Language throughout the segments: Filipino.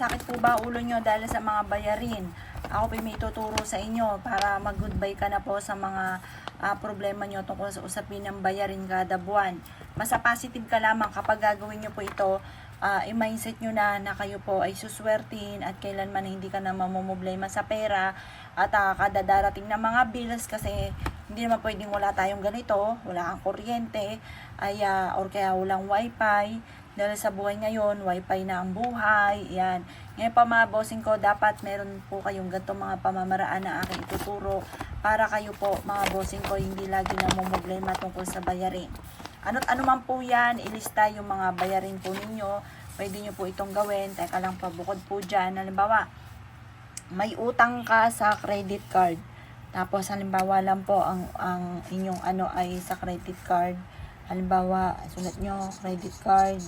Sakit po ba ulo nyo dahil sa mga bayarin? Ako po may tuturo sa inyo para mag-goodbye ka na po sa mga problema nyo tungkol sa usapin ng bayarin kada buwan. Basta positive ka lamang kapag gagawin nyo po ito, i-mindset nyo na kayo po ay suswertin at kailanman hindi ka na mamumblema sa pera at kada darating na mga bills kasi hindi naman pwedeng wala tayong ganito, wala kang kuryente, or kaya walang wifi. Dahil sa buhay ngayon, wifi na ang buhay. Yan. Ngayon pa mga bossing ko, dapat meron po kayong ganitong mga pamamaraan na aking ituturo para kayo po mga bossing ko hindi lagi na problema tungkol sa bayarin. Ano't ano man po yan, ilista yung mga bayarin po ninyo. Pwede nyo po itong gawin. Teka lang pa, bukod po dyan. Halimbawa, may utang ka sa credit card. Tapos halimbawa lang po ang inyong ano ay sa credit card. Halimbawa, sulat nyo, credit card.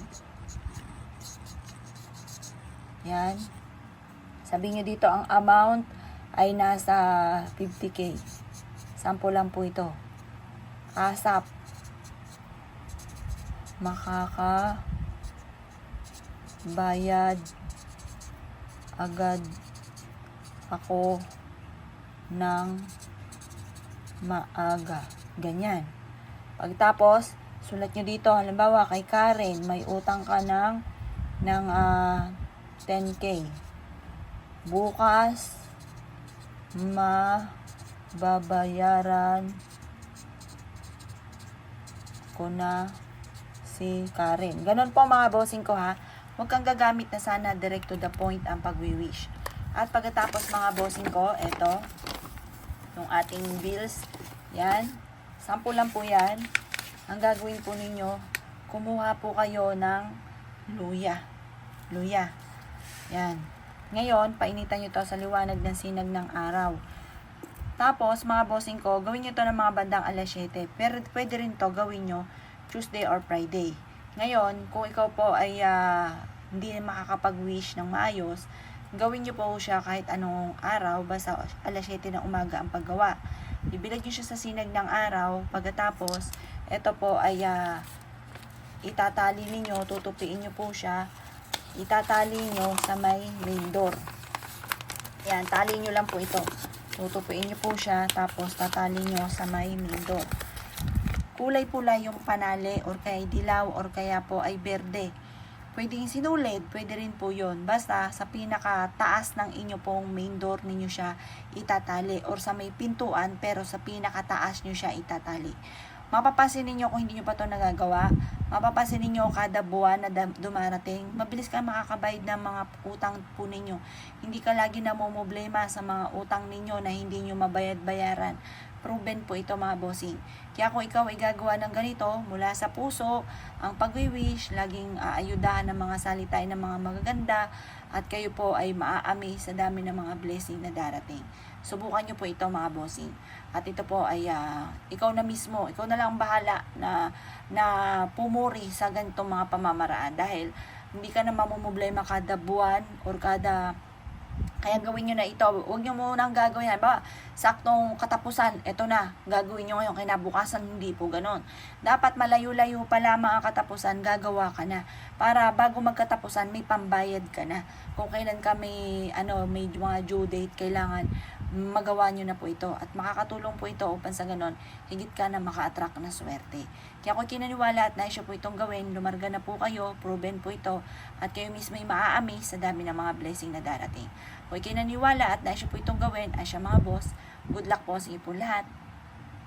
Yan. Sabihin nyo dito, ang amount ay nasa 50k. Sample lang po ito. ASAP. Makakabayad agad ako ng maaga. Ganyan. Pagtapos, sulat nyo dito, halimbawa kay Karen, may utang ka ng 10k. Bukas, mababayaran ko na si Karen. Ganon po mga bossing ko ha. Huwag kang gagamit na sana direct to the point ang pag-wish. At pagkatapos mga bossing ko, eto, yung ating bills, yan. Sample lang po yan. Ang gagawin po ninyo, kumuha po kayo ng luya. Luya. Yan. Ngayon, painitan nyo to sa liwanag ng sinag ng araw. Tapos, mga bossing ko, gawin nyo to ng mga bandang alas 7. Pero pwede rin to gawin nyo Tuesday or Friday. Ngayon, kung ikaw po ay hindi makakapag-wish ng maayos, gawin nyo po siya kahit anong araw, basta alas 7 ng umaga ang paggawa. Ibilag nyo siya sa sinag ng araw. Pagkatapos, ito po ay itatali ninyo, tutupiin nyo po siya. Itatali nyo sa may main door. Yan, tali nyo lang po ito. Tutupiin nyo po siya, tapos tatali nyo sa may main door. Kulay pula yung panali, or kaya dilaw, or kaya po ay berde. Pwedeng sinulid, pwede rin po yun. Basta sa pinakataas ng inyo pong main door ninyo siya itatali. Or sa may pintuan, pero sa pinakataas nyo siya itatali. Mapapansin ninyo kung hindi nyo pa ito nagagawa, mapapansin ninyo kada buwan na dumarating, mabilis ka makakabayad ng mga utang po ninyo. Hindi ka lagi namumblema sa mga utang ninyo na hindi nyo mabayad-bayaran. Proven po ito mga bossing. Kaya kung ikaw ay gagawa ng ganito, mula sa puso, ang pag-wish, laging aayudahan ng mga salita ng mga magaganda, at kayo po ay maaami sa dami ng mga blessing na darating. Subukan nyo po ito mga bossing. At ito po ay ikaw na mismo, ikaw na lang bahala na pumuri sa ganitong mga pamamaraan. Dahil hindi ka na mamumblema kada buwan or kada. Kaya gawin nyo na ito. Huwag nyo munang gagawin. Ba, saktong katapusan, ito na, gagawin nyo ngayon. Kinabukasan, hindi po ganon. Dapat malayo-layo pa lamang ang katapusan, gagawa ka na. Para bago magkatapusan, may pambayad ka na. Kung kailan ka may mga due date, kailangan magawa nyo na po ito. At makakatulong po ito upang sa ganon, higit ka na maka-attract na swerte. Kaya kung kinaniwala at nais po itong gawin, lumarga na po kayo, proven po ito, at kayo mismo ay maaami sa dami ng mga blessing na darating. Kung kinaniwala at nais po itong gawin, ay siya mga boss, good luck po sa inyo po lahat.